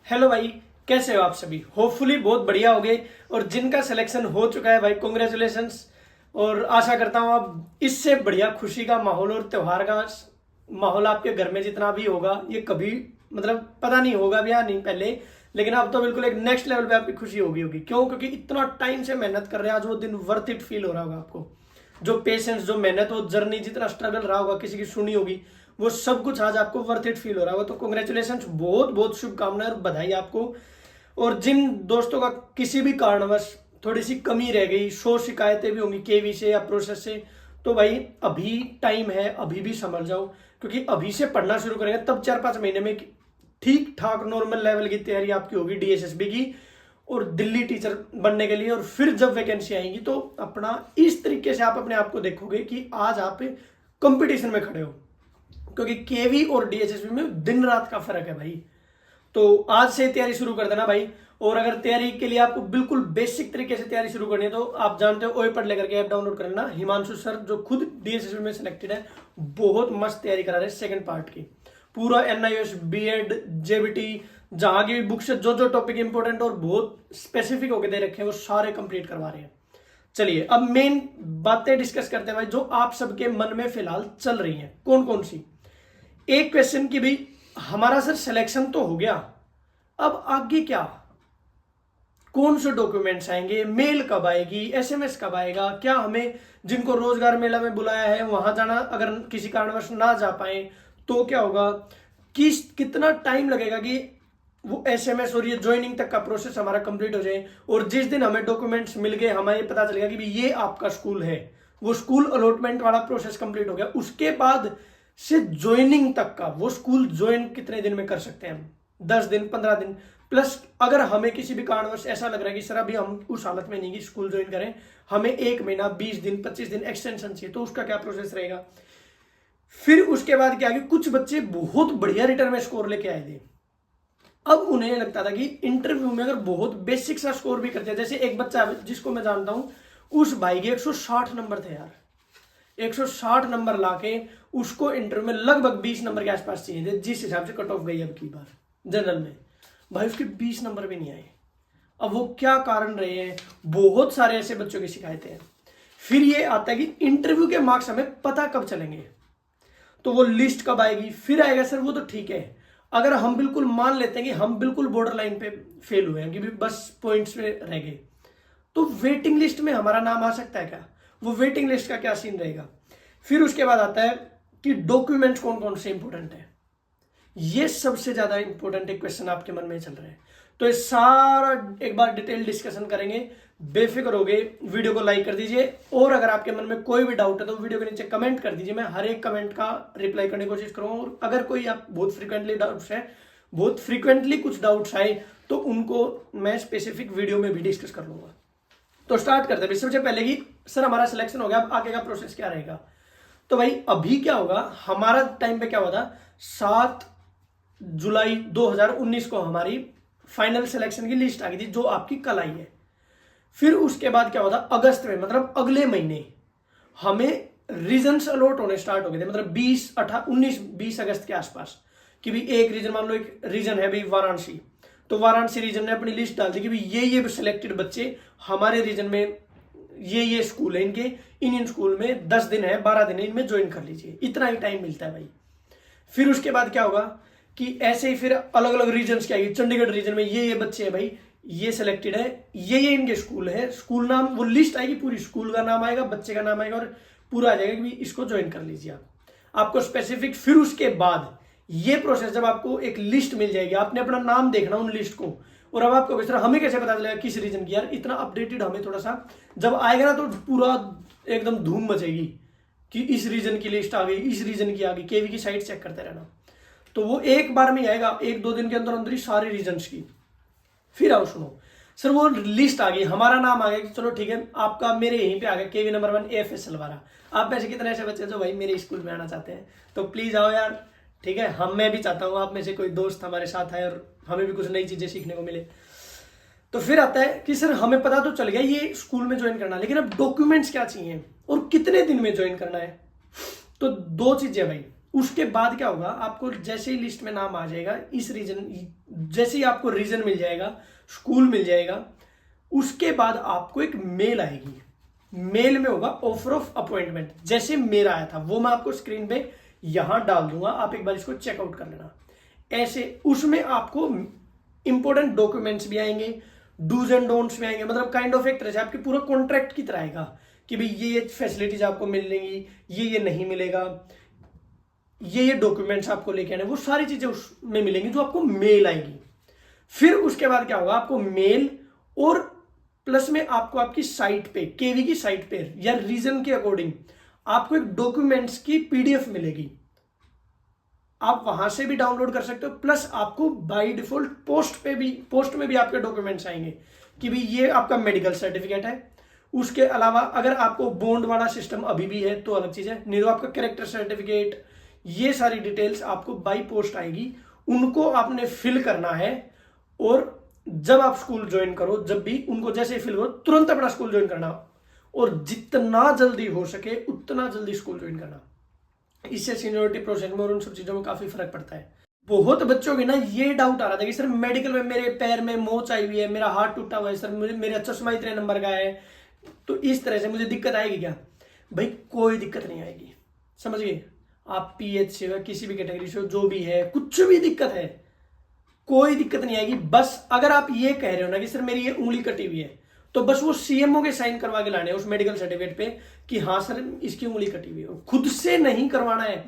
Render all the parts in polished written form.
Hello भाई, कैसे हो आप सभी। होपफुली बहुत बढ़िया हो गए। और जिनका सिलेक्शन हो चुका है भाई, कॉन्ग्रेचुलेशंस। और आशा करता हूँ अब इससे बढ़िया खुशी का माहौल और त्योहार का माहौल आपके घर में जितना भी होगा ये कभी मतलब पता नहीं होगा भी या नहीं पहले, लेकिन अब तो बिल्कुल एक नेक्स्ट लेवल पे आपकी खुशी होगी। क्यों? क्योंकि इतना टाइम से मेहनत कर रहे हैं, आज वो दिन वर्थ इट फील हो रहा होगा आपको। जो पेशेंस, जो मेहनत, वो जर्नी, जितना स्ट्रगल रहा होगा किसी की सुनी होगी, वो सब कुछ आज आपको वर्थ इट फील हो रहा होगा। तो कॉन्ग्रेचुलेशन, बहुत बहुत शुभकामनाएं और बधाई आपको। और जिन दोस्तों का किसी भी कारणवश थोड़ी सी कमी रह गई, 100 शिकायतें भी होंगी केवी से या प्रोसेस से, तो भाई अभी टाइम है, अभी भी संभल जाओ। क्योंकि अभी से पढ़ना शुरू करेंगे तब 4-5 महीने में ठीक ठाक नॉर्मल लेवल की तैयारी आपकी होगी डीएसएसबी की और दिल्ली टीचर बनने के लिए। और फिर जब वैकेंसी आएंगी तो अपना इस तरीके से आप अपने आप को देखोगे कि आज आप कंपटीशन में खड़े हो। क्योंकि केवी और डीएसएसबी में दिन रात का फर्क है भाई। तो आज से तैयारी शुरू कर देना भाई। और अगर तैयारी के लिए आपको बिल्कुल बेसिक तरीके से तैयारी शुरू करनी है तो आप जानते हो ओए पढ़ लेकर के ऐप डाउनलोड कर लेना। हिमांशु सर जो खुद डीएसएसबी में सिलेक्टेड है, बहुत मस्त तैयारी करा रहे हैं सेकंड पार्ट की। पूरा एनआईएस, बीएड, जेबीटी, जहां की बुक से जो जो टॉपिक इंपॉर्टेंट और बहुत स्पेसिफिक होकर दे रखे हैं वो सारे कंप्लीट करवा रहे हैं। चलिए अब मेन बातें डिस्कस करते हैं भाई, जो आप सबके मन में फिलहाल चल रही हैं। कौन कौन सी? एक क्वेश्चन की भी, हमारा सर सिलेक्शन तो हो गया, अब आगे क्या? कौन से डॉक्यूमेंट्स आएंगे, मेल कब आएगी, एसएमएस कब आएगा, क्या हमें जिनको रोजगार मेला में बुलाया है वहां जाना, अगर किसी कारणवश ना जा पाए तो क्या होगा, कितना टाइम लगेगा कि वो एसएमएस और ये ज्वाइनिंग तक का प्रोसेस हमारा कंप्लीट हो जाए। और जिस दिन हमें डॉक्यूमेंट्स मिल गए, हमें पता चलेगा कि भी ये आपका स्कूल है, वो स्कूल अलॉटमेंट वाला प्रोसेस कंप्लीट हो गया, उसके बाद से ज्वाइनिंग तक का, वो स्कूल ज्वाइन कितने दिन में कर सकते हैं हम, 10 दिन, 15 दिन। प्लस अगर हमें किसी भी कारणवश ऐसा लग रहा है कि सर अभी हम उस हालत में नहीं कि स्कूल ज्वाइन करें, हमें 1 महीना, 20 दिन, 25 दिन एक्सटेंशन चाहिए, तो उसका क्या प्रोसेस रहेगा। फिर उसके बाद क्या कि कुछ बच्चे बहुत बढ़िया रिटर्न में स्कोर लेके आए थे। अब उन्हें लगता था कि इंटरव्यू में अगर बहुत बेसिक सा स्कोर भी करते हैं, जैसे एक बच्चा जिसको मैं जानता हूं, उस भाई के 160 नंबर थे यार। 160 नंबर लाके उसको इंटरव्यू में लगभग 20 नंबर के आसपास चाहिए थे, जिस हिसाब से कट ऑफ गई अब की बार जनरल में। भाई उसके 20 नंबर भी नहीं आए। अब वो क्या कारण रहे हैं, बहुत सारे ऐसे बच्चों की शिकायतें हैं। फिर ये आता है कि इंटरव्यू के मार्क्स हमें पता कब चलेंगे, तो वो लिस्ट कब आएगी। फिर आएगा सर वो तो ठीक है, अगर हम बिल्कुल मान लेते हैं कि हम बिल्कुल बॉर्डर लाइन पे फेल हुए हैं कि भी बस पॉइंट्स में रह गए, तो वेटिंग लिस्ट में हमारा नाम आ सकता है क्या, वो वेटिंग लिस्ट का क्या सीन रहेगा। फिर उसके बाद आता है कि डॉक्यूमेंट्स कौन कौन से इंपॉर्टेंट है, ये सबसे ज्यादा इंपॉर्टेंट एक क्वेश्चन आपके मन में चल रहा है। तो ये सारा एक बार डिटेल डिस्कशन करेंगे, बेफिक्र हो गए। वीडियो को लाइक कर दीजिए और अगर आपके मन में कोई भी डाउट है तो वीडियो के नीचे कमेंट कर दीजिए, मैं हर एक कमेंट का रिप्लाई करने की कोशिश करूंगा। और अगर कोई आप बहुत फ्रिक्वेंटली कुछ डाउट्स आए तो उनको मैं स्पेसिफिक वीडियो में भी डिस्कस कर लूंगा। तो स्टार्ट करते हैं सबसे पहले कि सर हमारा सिलेक्शन हो गया, अब आगे का प्रोसेस क्या रहेगा। तो भाई अभी क्या होगा, हमारा टाइम पे क्या हुआ था, 7 जुलाई 2019 को हमारी फाइनल सिलेक्शन की लिस्ट आ गई थी, जो आपकी कल आई है। फिर उसके बाद क्या होता, अगस्त में मतलब अगले महीने हमें रीजन्स अलॉट होने स्टार्ट हो गए थे, मतलब 20 अगस्त के आसपास। कि भी एक रीजन, मान लो एक रीजन है भाई वाराणसी, तो वाराणसी रीजन ने अपनी लिस्ट डाल दी कि भाई ये सिलेक्टेड बच्चे हमारे रीजन में ये स्कूल है, इनके इन स्कूल में 10 दिन है, 12 दिन है, इनमें ज्वाइन कर लीजिए, इतना ही टाइम मिलता है भाई। फिर उसके बाद क्या होगा कि ऐसे ही फिर अलग अलग रीजन की आएगी, चंडीगढ़ रीजन में ये बच्चे हैं भाई, ये सिलेक्टेड है, ये इनके स्कूल है, स्कूल नाम, वो लिस्ट आएगी पूरी, स्कूल का नाम आएगा, बच्चे का नाम आएगा और पूरा आ जाएगा कि इसको ज्वाइन कर लीजिए आपको स्पेसिफिक। फिर उसके बाद ये प्रोसेस, जब आपको एक लिस्ट मिल जाएगी, आपने अपना नाम देखना उन लिस्ट को, और अब आपको किस तरह, हमें कैसे पता चलेगा किस रीजन की, यार इतना अपडेटेड हमें थोड़ा सा जब आएगा ना तो पूरा एकदम धूम मचेगी कि इस रीजन की लिस्ट आ गई, इस रीजन की आ गई, केवी की साइट चेक करते रहना। तो वो एक बार में आएगा, 1-2 दिन के अंदर अंदर ही सारे रीजन्स की। फिर आओ सुनो सर, वो लिस्ट आ गई, हमारा नाम आ गया कि चलो ठीक है, आपका मेरे यहीं पे आ गया केवी नंबर 1 एएफएस सलवारा। आप में से कितने ऐसे बच्चे जो भाई मेरे स्कूल में आना चाहते हैं, तो प्लीज आओ यार, ठीक है। मैं भी चाहता हूँ आप में से कोई दोस्त हमारे साथ आए और हमें भी कुछ नई चीजें सीखने को मिले। तो फिर आता है कि सर हमें पता तो चल गया ये स्कूल में ज्वाइन करना, लेकिन अब डॉक्यूमेंट्स क्या चाहिए और कितने दिन में ज्वाइन करना है। तो 2 चीजें भाई, उसके बाद क्या होगा, आपको जैसे ही लिस्ट में नाम आ जाएगा, इस रीजन, जैसे ही आपको रीजन मिल जाएगा, स्कूल मिल जाएगा, उसके बाद आपको एक मेल आएगी। मेल में होगा ऑफर ऑफ अपॉइंटमेंट, जैसे मेरा आया था वो मैं आपको स्क्रीन पे यहां डाल दूंगा, आप एक बार इसको चेकआउट कर लेना। ऐसे उसमें आपको इंपॉर्टेंट डॉक्यूमेंट्स भी आएंगे, डूज एंड डोंट्स भी आएंगे, मतलब काइंड ऑफ एक तरह से आपके पूरा कॉन्ट्रैक्ट की तरह आएगा कि भाई ये फैसिलिटीज आपको मिलेंगी, ये नहीं मिलेगा, ये डॉक्यूमेंट्स आपको लेके आने, वो सारी चीजें उसमें मिलेंगी जो आपको मेल आएगी। फिर उसके बाद क्या होगा, आपको मेल और प्लस में आपको आपकी साइट पे, केवी की साइट पे या रीजन के अकॉर्डिंग आपको एक डॉक्यूमेंट्स की पीडीएफ मिलेगी, आप वहां से भी डाउनलोड कर सकते हो। प्लस आपको बाय डिफॉल्ट पोस्ट में भी आपके डॉक्यूमेंट्स आएंगे कि भाई ये आपका मेडिकल सर्टिफिकेट है। उसके अलावा अगर आपको बॉन्ड वाला सिस्टम अभी भी है तो अलग चीज है, नहीं तो आपका कैरेक्टर सर्टिफिकेट, ये सारी डिटेल्स आपको बाय पोस्ट आएगी, उनको आपने फिल करना है। और जब आप स्कूल ज्वाइन करो, जब भी उनको जैसे फिल करो तुरंत अपना स्कूल ज्वाइन करना, और जितना जल्दी हो सके उतना जल्दी स्कूल ज्वाइन करना। इससे सीनियरिटी प्रोसेस में और उन सब चीजों में काफी फर्क पड़ता है। बहुत बच्चों के ना ये डाउट आ रहा था कि सर मेडिकल में मेरे पैर में मोच आई हुई है, मेरा हाथ टूटा हुआ है, सर मेरा चश्मा इतने नंबर का है, तो इस तरह से मुझे दिक्कत आएगी क्या? भाई कोई दिक्कत नहीं आएगी, समझ गए? आप पीएच से हो, किसी भी कैटेगरी से हो, जो भी है, कुछ भी दिक्कत है, कोई दिक्कत नहीं आएगी। बस अगर आप ये कह रहे हो ना कि सर मेरी ये उंगली कटी हुई है, तो बस वो सीएमओ के साइन करवा के लाने हैं उस मेडिकल सर्टिफिकेट पे कि हाँ सर इसकी उंगली कटी हुई है, खुद से नहीं करवाना है।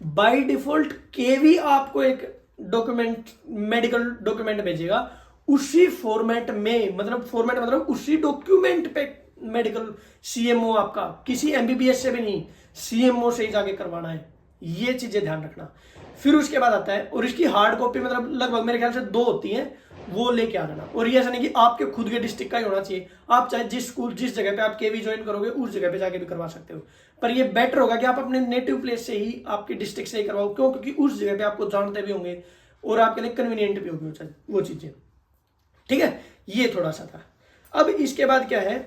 बाय डिफॉल्ट केवी आपको एक डॉक्यूमेंट, मेडिकल डॉक्यूमेंट भेजेगा, उसी फॉर्मेट में, मतलब उसी डॉक्यूमेंट पे मेडिकल सीएमओ आपका, किसी एमबीबीएस से भी नहीं, सीएमओ से ही जाके करवाना है। ये चीजें ध्यान रखना। फिर उसके बाद आता है, और इसकी हार्ड कॉपी मतलब लगभग मेरे ख्याल से 2 होती हैं, वो लेके आ जाना। और ये ऐसा नहीं कि आपके खुद के डिस्ट्रिक्ट का ही होना चाहिए, आप चाहे जिस स्कूल, जिस जगह पे आप केवी ज्वाइन करोगे उस जगह पे जाके भी करवा सकते हो, पर ये बेटर होगा कि आप अपने नेटिव प्लेस से ही, आपके डिस्ट्रिक्ट से ही करवाओ। क्यों? क्योंकि उस जगह पे आपको जानते भी होंगे और आपके लिए कन्वीनियंट भी होगी वो चीजें। ठीक है, ये थोड़ा सा था। अब इसके बाद क्या है,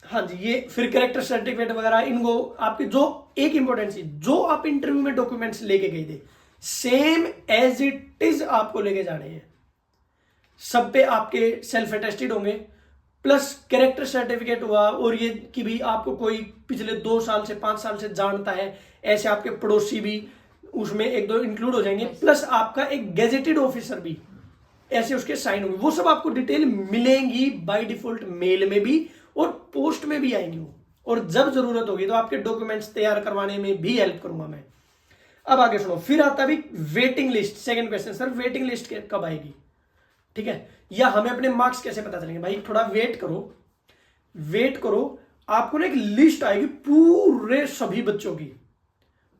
हाँ जी, ये फिर कैरेक्टर सर्टिफिकेट वगैरह, इनको आपके जो एक इंपॉर्टेंट चीज, जो आप इंटरव्यू में डॉक्यूमेंट्स लेके गए थे, सेम एज इट इज आपको लेके जाने हैं। सब पे आपके सेल्फ अटेस्टेड होंगे, प्लस कैरेक्टर सर्टिफिकेट हुआ, और ये कि भी आपको कोई पिछले 2 साल से 5 साल से जानता है, ऐसे आपके पड़ोसी भी उसमें 1-2 इंक्लूड हो जाएंगे, प्लस आपका एक गेजेटेड ऑफिसर भी, ऐसे उसके साइन होंगे। वो सब आपको डिटेल मिलेंगी बाय डिफॉल्ट, मेल में भी और पोस्ट में भी आएंगी वो। और जब जरूरत होगी तो आपके डॉक्यूमेंट्स तैयार करवाने में भी हेल्प करूंगा मैं। अब आगे सुनो, फिर आता भी waiting list. Second question, sir waiting list कब आएगी? ठीक है, या हमें अपने मार्क्स कैसे पता चलेंगे? भाई थोड़ा वेट करो, आपको ना एक लिस्ट आएगी पूरे सभी बच्चों की,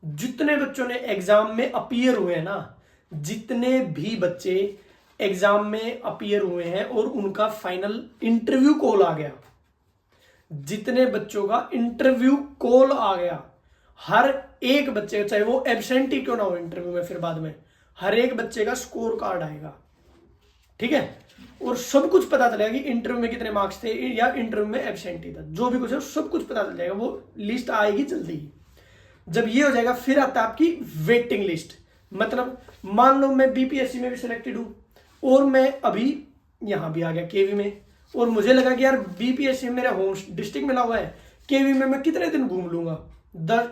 जितने बच्चों ने एग्जाम में अपीयर हुए हैं ना, जितने भी बच्चे एग्जाम में अपीयर हुए हैं और उनका फाइनल इंटरव्यू कॉल आ गया, जितने बच्चों का इंटरव्यू कॉल आ गया, हर एक बच्चे, चाहे वो एब्सेंट ही क्यों ना हो इंटरव्यू में, फिर बाद में हर एक बच्चे का स्कोर कार्ड आएगा। ठीक है, और सब कुछ पता चलेगा कि इंटरव्यू में कितने मार्क्स थे या इंटरव्यू में एब्सेंट ही था, जो भी कुछ है सब कुछ पता चल जाएगा, वो लिस्ट आएगी जल्दी ही। जब ये हो जाएगा फिर आता है आपकी वेटिंग लिस्ट। मतलब मान लो मैं बीपीएससी में भी सिलेक्टेड हूं और मैं अभी यहां भी आ गया केवी में, और मुझे लगा कि यार बीपीएससी में मेरा होम डिस्ट्रिक्ट मिला हुआ है, केवी में मैं कितने दिन घूम लूंगा,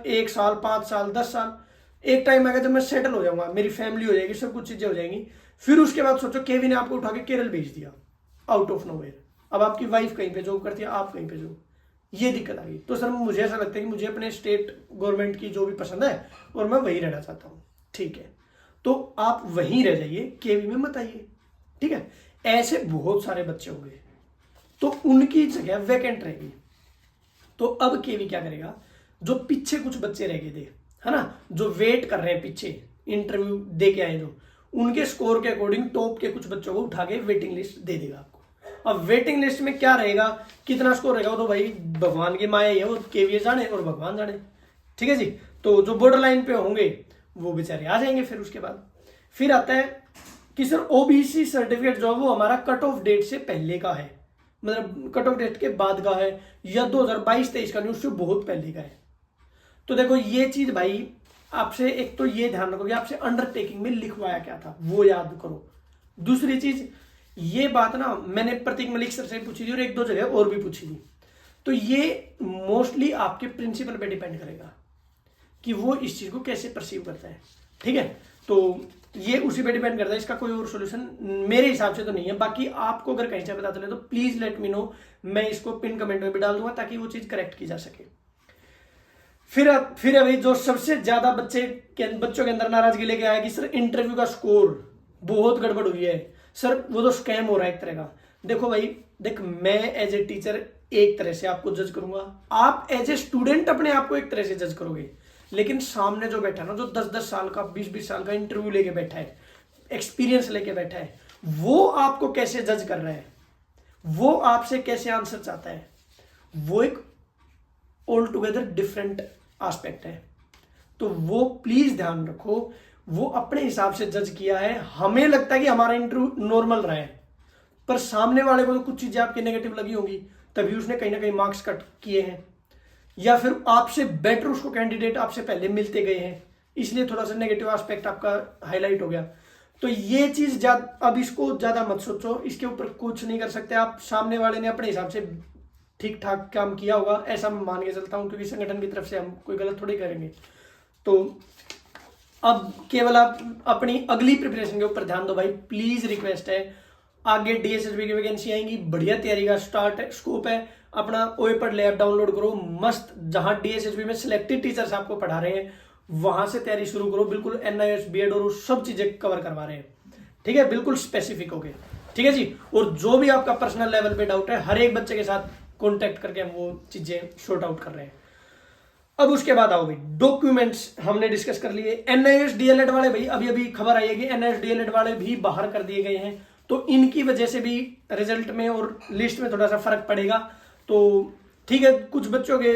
1 साल, 5 साल, 10 साल, एक टाइम आएगा जब मैं सेटल हो जाऊंगा, मेरी फैमिली हो जाएगी, सब कुछ चीजें हो जाएंगी। फिर उसके बाद सोचो केवी ने आपको उठा के केरल भेज दिया आउट ऑफ नोवेयर, अब आपकी वाइफ कहीं पे जॉब करती है, आप कहीं पे जॉब, ये दिक्कत आ गई। तो सर मुझे ऐसा लगता है कि मुझे अपने स्टेट गवर्नमेंट की जो भी पसंद है और मैं वहीं रहना चाहता हूँ। ठीक है, तो आप वहीं रह जाइए, केवी में मत आइए। ठीक है, ऐसे बहुत सारे बच्चे होंगे तो उनकी जगह वैकेंट रहेगी। तो अब केवी क्या करेगा, जो पीछे कुछ बच्चे रह गए थे, है ना, जो वेट कर रहे हैं पीछे, इंटरव्यू दे के आए, जो उनके स्कोर के अकॉर्डिंग टॉप के कुछ बच्चों को उठा के वेटिंग लिस्ट दे देगा आपको। अब वेटिंग लिस्ट में क्या रहेगा, कितना स्कोर रहेगा, वो तो भाई भगवान की माया है, वो केवी जाने और भगवान जाने। ठीक है जी, तो जो बॉर्डर लाइन पे होंगे वो बेचारे आ जाएंगे। फिर उसके बाद फिर आता है कि सर ओबीसी सर्टिफिकेट जो है वो हमारा कट ऑफ डेट से पहले का है, मतलब कट ऑफ डेट के बाद का है, या 2022-23 का नहीं, उससे बहुत पहले का है। तो देखो ये चीज भाई आपसे एक तो ये ध्यान रखो कि आपसे अंडरटेकिंग में लिखवाया क्या था वो याद करो। दूसरी चीज ये बात ना मैंने प्रतीक मलिक सर से पूछी थी और एक दो जगह और भी पूछी थी, तो ये मोस्टली आपके प्रिंसिपल पे डिपेंड करेगा कि वो इस चीज को कैसे परसीव करता है। ठीक है, तो ये उसी पे डिपेंड करता है, इसका कोई और सोल्यूशन मेरे हिसाब से तो नहीं है। बाकी आपको अगर कहीं से पता चले तो प्लीज लेट मी नो, मैं इसको पिन कमेंट में भी डाल दूंगा ताकि वो चीज करेक्ट की जा सके। फिर अभी जो सबसे ज्यादा बच्चों के अंदर नाराजगी लेके आया कि सर इंटरव्यू का स्कोर बहुत गड़बड़ हुई है, सर वो तो स्कैम हो रहा है एक तरह का। देखो भाई, मैं एज ए टीचर एक तरह से आपको जज करूंगा, आप एज ए स्टूडेंट अपने आप को एक तरह से जज करोगे, लेकिन सामने जो बैठा है ना, जो 10-10 साल का 20-20 साल का इंटरव्यू लेके बैठा है, एक्सपीरियंस लेके बैठा है, वो आपको कैसे जज कर रहा है, वो आपसे कैसे आंसर चाहता है, वो एक ऑल टुगेदर डिफरेंट एस्पेक्ट है। तो वो प्लीज ध्यान रखो, वो अपने हिसाब से जज किया है। हमें लगता है कि हमारा इंटरव्यू नॉर्मल रहा है, पर सामने वाले को तो कुछ चीजें आपकी नेगेटिव लगी होंगी, तभी उसने कहीं ना कहीं मार्क्स कट किए हैं, या फिर आपसे बेटर उसको कैंडिडेट आपसे पहले मिलते गए हैं, इसलिए थोड़ा सा नेगेटिव एस्पेक्ट आपका हाईलाइट हो गया। तो ये चीज अब इसको ज्यादा मत सोचो, इसके ऊपर कुछ नहीं कर सकते आप। सामने वाले ने अपने हिसाब से ठीक ठाक काम किया होगा ऐसा मैं मान के चलता हूं, क्योंकि संगठन की तरफ से हम कोई गलत थोड़ी करेंगे। तो अब केवल आप अपनी अगली प्रिपरेशन के ऊपर ध्यान दो भाई, प्लीज रिक्वेस्ट है। आगे डीएसएसबी की वैकेंसी आएंगी, बढ़िया तैयारी का स्कोप है, अपना ओएपीडी लैब डाउनलोड करो मस्त, जहां डीएसएसबी में सिलेक्टेड टीचर्स आपको पढ़ा रहे हैं वहां से तैयारी शुरू करो। बिल्कुल एनआईएस बीएड और सब चीजें कवर करवा रहे हैं, ठीक है, बिल्कुल स्पेसिफिक हो गए, ठीक है जी। और जो भी आपका पर्सनल लेवल पे डाउट है, हर एक बच्चे के साथ कॉन्टेक्ट करके हम वो चीजें शॉर्ट आउट कर रहे हैं। अब उसके बाद आओ भाई, डॉक्यूमेंट्स हमने डिस्कस कर लिए। एनआईएस डीएलएड वाले भाई, अभी अभी खबर आई है कि एनआईएस डीएलएड वाले भी बाहर कर दिए गए हैं, तो इनकी वजह से भी रिजल्ट में और लिस्ट में थोड़ा सा फर्क पड़ेगा। तो ठीक है, कुछ बच्चों के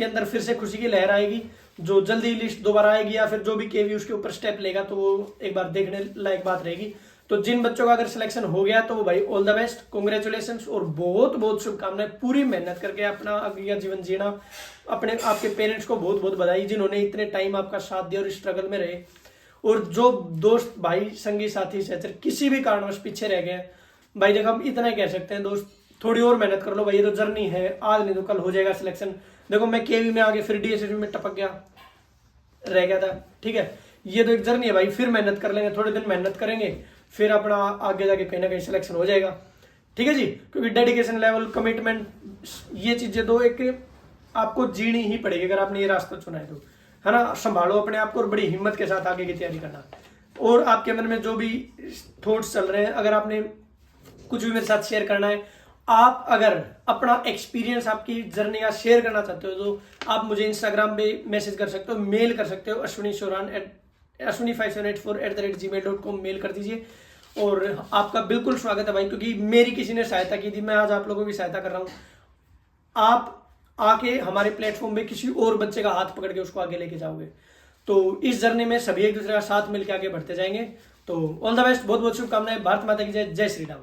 अंदर फिर से खुशी की लहर आएगी, जो जल्दी लिस्ट दोबारा आएगी या फिर जो भी केवी उसके ऊपर स्टेप लेगा, तो वो एक बार देखने लायक बात रहेगी। तो जिन बच्चों का अगर सिलेक्शन हो गया तो भाई ऑल द बेस्ट, कांग्रेचुलेशंस और बहुत बहुत शुभकामनाएं। पूरी मेहनत करके अपना अगला जीवन जीना, अपने आपके पेरेंट्स को बहुत बहुत बधाई जिन्होंने इतने टाइम आपका साथ दिया और स्ट्रगल में रहे। और जो दोस्त भाई संगी साथी सहचर किसी भी कारणवश पीछे रह गए भाई, देखो हम इतना ही कह सकते हैं दोस्त, थोड़ी और मेहनत कर लो भाई, ये तो जर्नी है, आज नहीं तो कल हो जाएगा सिलेक्शन। देखो मैं केवी में आगे फिर डीएसएसबी में टपक गया, रह गया था, ठीक है, ये तो एक जर्नी है भाई, फिर मेहनत कर लेंगे, थोड़े दिन मेहनत करेंगे, फिर अपना आगे जाके कहीं ना कहीं सिलेक्शन हो जाएगा, ठीक है जी। क्योंकि डेडिकेशन लेवल, कमिटमेंट, ये चीजें दो एक आपको जीनी ही पड़ेगी अगर आपने ये रास्ता चुना है तो, है ना। संभालो अपने आप को और बड़ी हिम्मत के साथ आगे की तैयारी करना। और आपके मन में जो भी थॉट्स चल रहे हैं, अगर आपने कुछ भी मेरे साथ शेयर करना है, आप अगर अपना एक्सपीरियंस आपकी जर्नी का शेयर करना चाहते हो तो आप मुझे इंस्टाग्राम पे मैसेज कर सकते हो, मेल कर सकते हो, ashwini5784@gmail.com मेल कर दीजिए। और आपका बिल्कुल स्वागत है भाई, क्योंकि मेरी किसी ने सहायता की थी, मैं आज आप लोगों की सहायता कर रहा हूं। आप आके हमारे प्लेटफॉर्म पे किसी और बच्चे का हाथ पकड़ के उसको आगे लेके जाओगे, तो इस जर्नी में सभी एक दूसरे का साथ मिलकर आगे बढ़ते जाएंगे। तो ऑल द बेस्ट, बहुत बहुत शुभकामनाएं। भारत माता की जय, जय श्री राम।